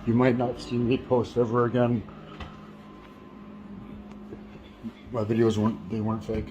You might not see me post ever again. My videos weren't fake.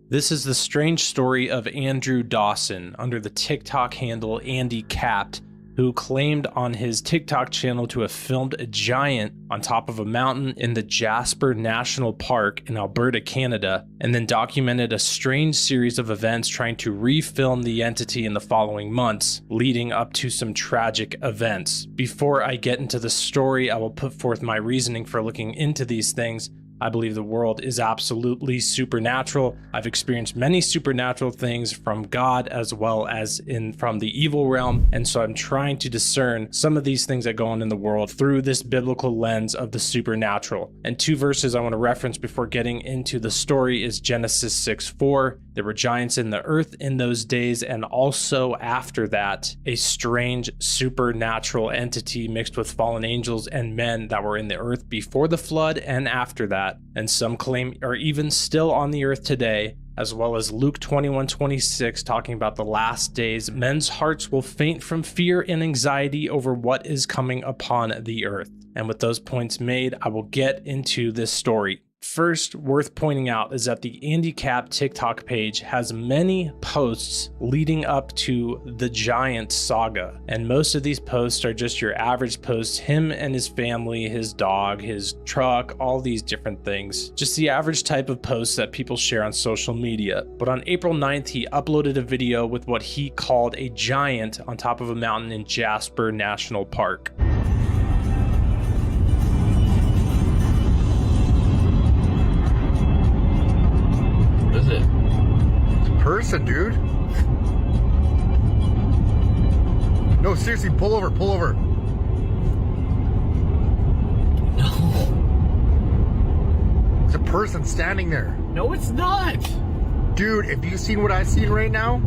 This is the strange story of Andrew Dawson under the TikTok handle Andy Capped, who claimed on his TikTok channel to have filmed a giant on top of a mountain in the Jasper National Park in Alberta, Canada, and then documented a strange series of events trying to refilm the entity in the following months, leading up to some tragic events. Before I get into the story, I will put forth my reasoning for looking into these things. I believe the world is absolutely supernatural. I've experienced many supernatural things from God as well as from the evil realm, and so I'm trying to discern some of these things that go on in the world through this biblical lens of the supernatural. And two verses I want to reference before getting into the story is Genesis 6:4. There were giants in the earth in those days, and also after that, a strange supernatural entity mixed with fallen angels and men that were in the earth before the flood and after that. And some claim are even still on the earth today, as well as Luke 21:26 talking about the last days. Men's hearts will faint from fear and anxiety over what is coming upon the earth. And with those points made, I will get into this story. First, worth pointing out is that the Andy Cap TikTok page has many posts leading up to the giant saga, and most of these posts are just your average posts, him and his family, his dog, his truck, all these different things. Just the average type of posts that people share on social media. But on April 9th, he uploaded a video with what he called a giant on top of a mountain in Jasper National Park. Person, dude. No, seriously, pull over. No. It's a person standing there. No, it's not. Dude, have you seen what I've seen right now?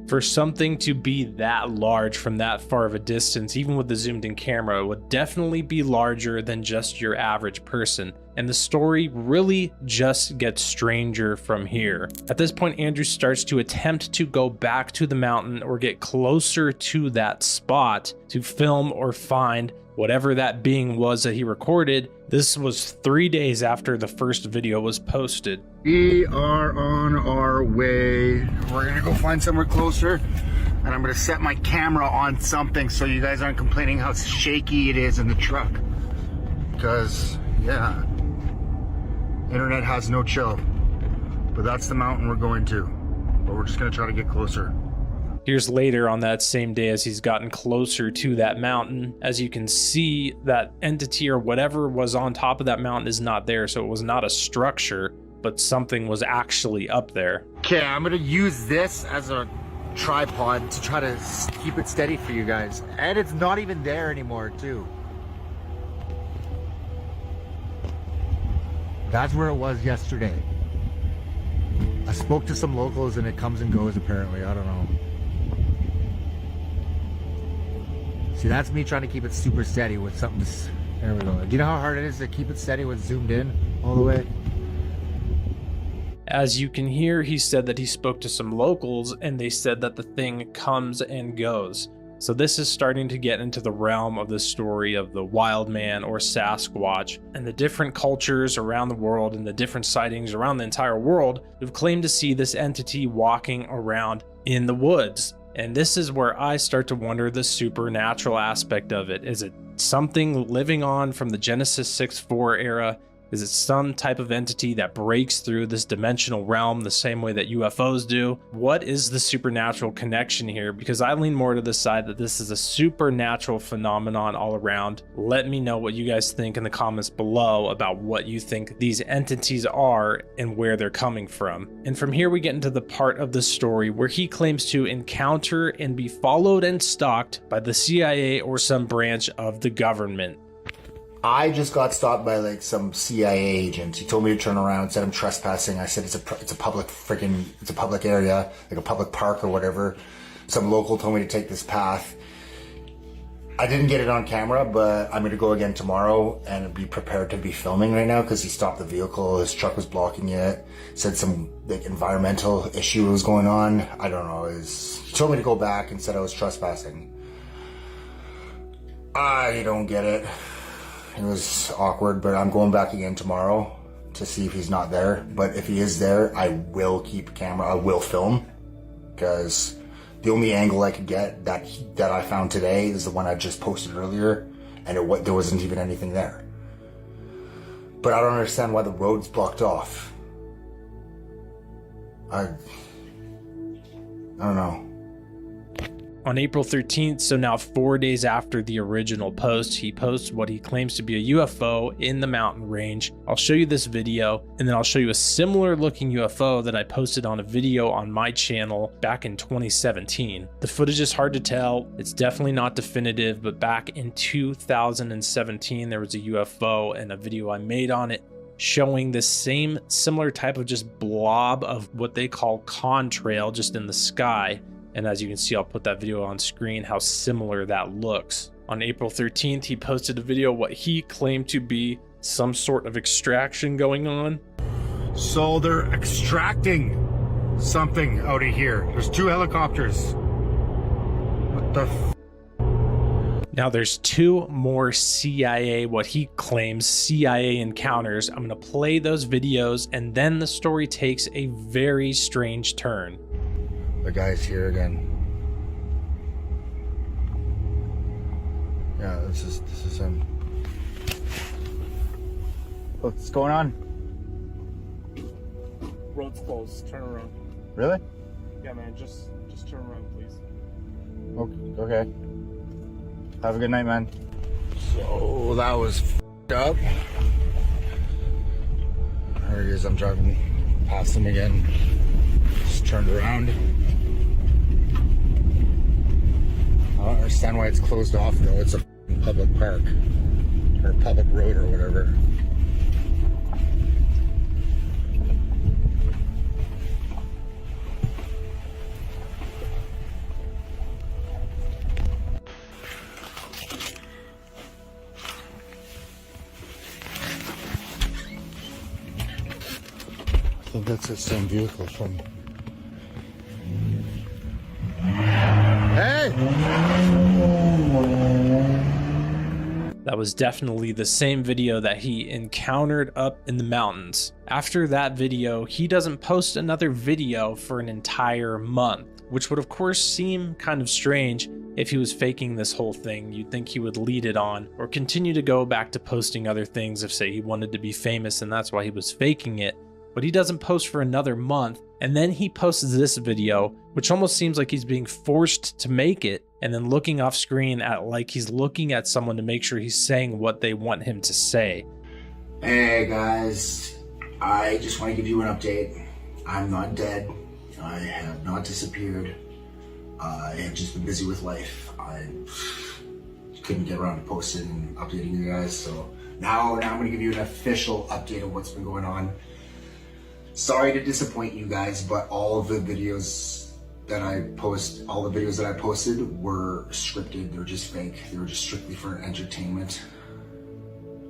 For something to be that large from that far of a distance, even with the zoomed in camera, it would definitely be larger than just your average person. And the story really just gets stranger from here. At this point, Andrew starts to attempt to go back to the mountain or get closer to that spot to film or find whatever that being was that he recorded. This was 3 days after the first video was posted. We are on our way. We're gonna go find somewhere closer, and I'm gonna set my camera on something so you guys aren't complaining how shaky it is in the truck. Because, yeah, internet has no chill. But that's the mountain we're going to. But we're just gonna try to get closer. Here's later on that same day as he's gotten closer to that mountain. As you can see, that entity or whatever was on top of that mountain is not there. So it was not a structure, but something was actually up there. Okay, I'm gonna use this as a tripod to try to keep it steady for you guys. And it's not even there anymore, too. That's where it was yesterday. I spoke to some locals and it comes and goes apparently, I don't know. See, that's me trying to keep it super steady with something. There we go. Do you know how hard it is to keep it steady with zoomed in all the way? As you can hear, he said that he spoke to some locals and they said that the thing comes and goes. So this is starting to get into the realm of the story of the wild man or Sasquatch, and the different cultures around the world and the different sightings around the entire world who've claimed to see this entity walking around in the woods. And this is where I start to wonder the supernatural aspect of it. Is it something living on from the Genesis 6:4 era? Is it some type of entity that breaks through this dimensional realm the same way that UFOs do? What is the supernatural connection here? Because I lean more to the side that this is a supernatural phenomenon all around. Let me know what you guys think in the comments below about what you think these entities are and where they're coming from. And from here we get into the part of the story where he claims to encounter and be followed and stalked by the CIA or some branch of the government. I just got stopped by like some CIA agent. He told me to turn around and said I'm trespassing. I said it's a public area, like a public park or whatever. Some local told me to take this path. I didn't get it on camera, but I'm gonna go again tomorrow and be prepared to be filming right now because he stopped the vehicle. His truck was blocking it. Said some like environmental issue was going on. I don't know. He told me to go back and said I was trespassing. I don't get it. It was awkward, but I'm going back again tomorrow to see if he's not there. But if he is there, I will keep camera. I will film, because the only angle I could get that I found today is the one I just posted earlier, and there wasn't even anything there. But I don't understand why the road's blocked off. I don't know. On April 13th, so now 4 days after the original post, he posts what he claims to be a UFO in the mountain range. I'll show you this video, and then I'll show you a similar looking UFO that I posted on a video on my channel back in 2017. The footage is hard to tell. It's definitely not definitive, but back in 2017, there was a UFO and a video I made on it showing the same similar type of just blob of what they call contrail just in the sky. And as you can see, I'll put that video on screen, how similar that looks. On April 13th, he posted a video what he claimed to be some sort of extraction going on. So they're extracting something out of here. There's 2 helicopters. What the f? Now there's 2 more CIA, what he claims CIA encounters. I'm gonna play those videos, and then the story takes a very strange turn. The guy's here again. Yeah, this is him. What's going on? Road's closed. Turn around. Really? Yeah, man. Just turn around, please. Okay. Have a good night, man. So that was f***ed up. There he is. I'm driving past him again. Just turned around. I don't understand why it's closed off though. It's a public park or public road or whatever. I think that's the same vehicle from. Hey! That was definitely the same video that he encountered up in the mountains. After that video, he doesn't post another video for an entire month, which would of course seem kind of strange if he was faking this whole thing. You'd think he would lead it on or continue to go back to posting other things if, say, he wanted to be famous and that's why he was faking it. But he doesn't post for another month, and then he posts this video, which almost seems like he's being forced to make it, and then looking off screen at like he's looking at someone to make sure he's saying what they want him to say. Hey guys, I just want to give you an update. I'm not dead. I have not disappeared. I have just been busy with life. I couldn't get around to posting and updating you guys, so now I'm going to give you an official update of what's been going on. Sorry to disappoint you guys, but all the videos that I posted were scripted. They were just fake. They were just strictly for entertainment.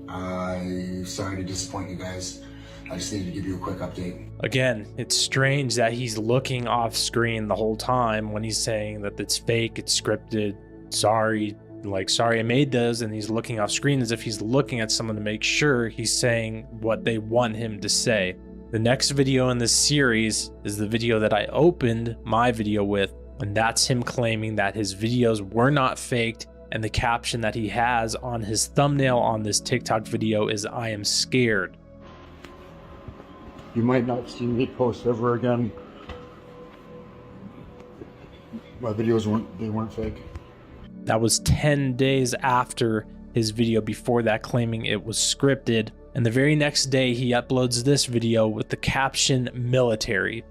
I'm sorry to disappoint you guys. I just needed to give you a quick update. Again, it's strange that he's looking off screen the whole time when he's saying that it's fake, it's scripted, sorry I made those, and he's looking off screen as if he's looking at someone to make sure he's saying what they want him to say. The next video in this series is the video that I opened my video with, and that's him claiming that his videos were not faked, and the caption that he has on his thumbnail on this TikTok video is "I am scared." You might not see me post ever again. My videos weren't fake. That was 10 days after his video before that claiming it was scripted. And the very next day, he uploads this video with the caption "military."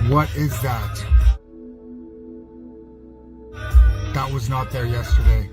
What is that? That was not there yesterday.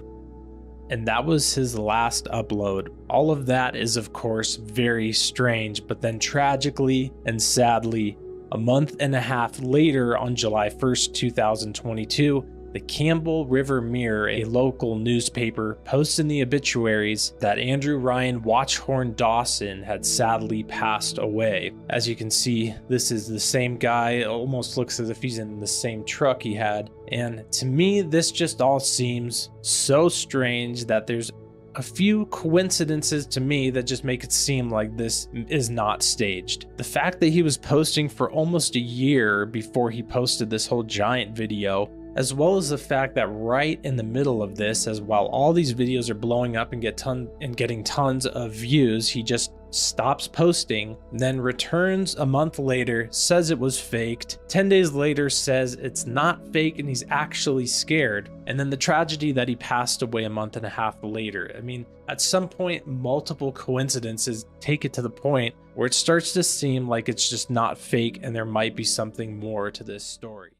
And that was his last upload. All of that is, of course, very strange, but then tragically and sadly, a month and a half later, on July 1st, 2022, The Campbell River Mirror, a local newspaper, posted in the obituaries that Andrew Ryan Watchhorn Dawson had sadly passed away. As you can see, this is the same guy. It almost looks as if he's in the same truck he had. And to me, this just all seems so strange that there's a few coincidences to me that just make it seem like this is not staged. The fact that he was posting for almost a year before he posted this whole giant video, as well as the fact that right in the middle of this, as while all these videos are blowing up and getting tons of views, he just stops posting, then returns a month later, says it was faked, 10 days later says it's not fake and he's actually scared, and then the tragedy that he passed away a month and a half later. I mean, at some point, multiple coincidences take it to the point where it starts to seem like it's just not fake and there might be something more to this story.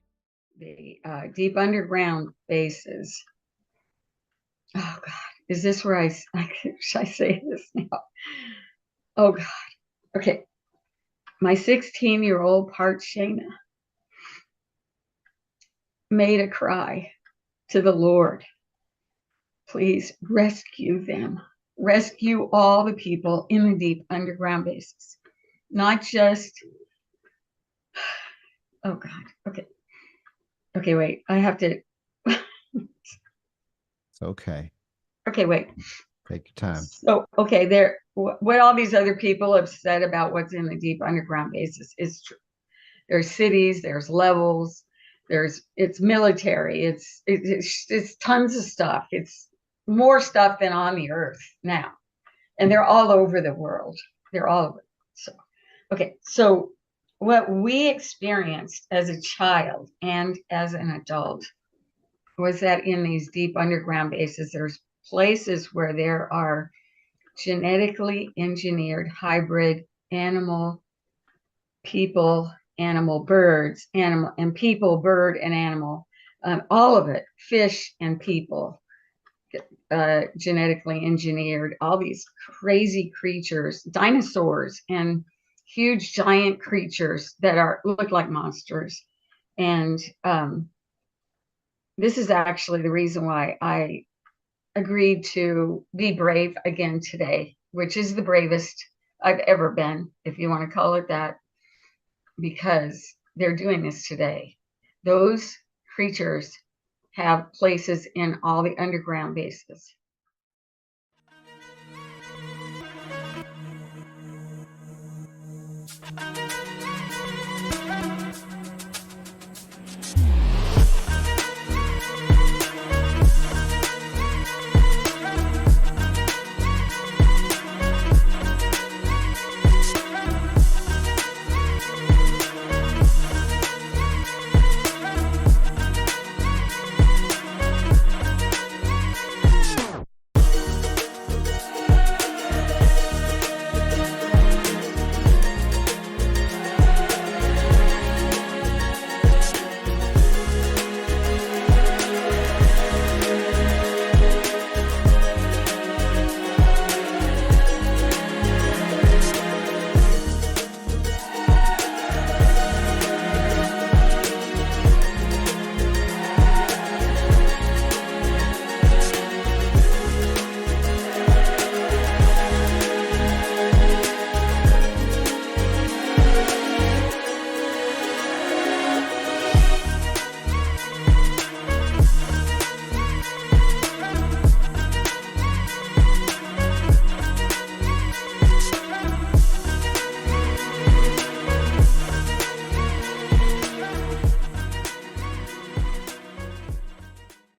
The deep underground bases. Oh God, is this where should I say this now? Oh God. Okay. My 16-year-old part Shayna made a cry to the Lord. Please rescue them. Rescue all the people in the deep underground bases. Not just, oh God. Okay. Okay, wait. I have to. It's okay. Okay, wait. Take your time. So, okay, what all these other people have said about what's in the deep underground bases is true. There's cities, there's levels, it's military, it's tons of stuff. It's more stuff than on the earth now. And they're all over the world. They're all over. So, okay, so what we experienced as a child and as an adult was that in these deep underground bases, there's places where there are genetically engineered hybrid animal, people, animal, birds, animal, and people, bird, and animal, all of it, fish and people, genetically engineered, all these crazy creatures, dinosaurs, and huge giant creatures that look like monsters. And this is actually the reason why I agreed to be brave again today, which is the bravest I've ever been, if you want to call it that, because they're doing this today. Those creatures have places in all the underground bases.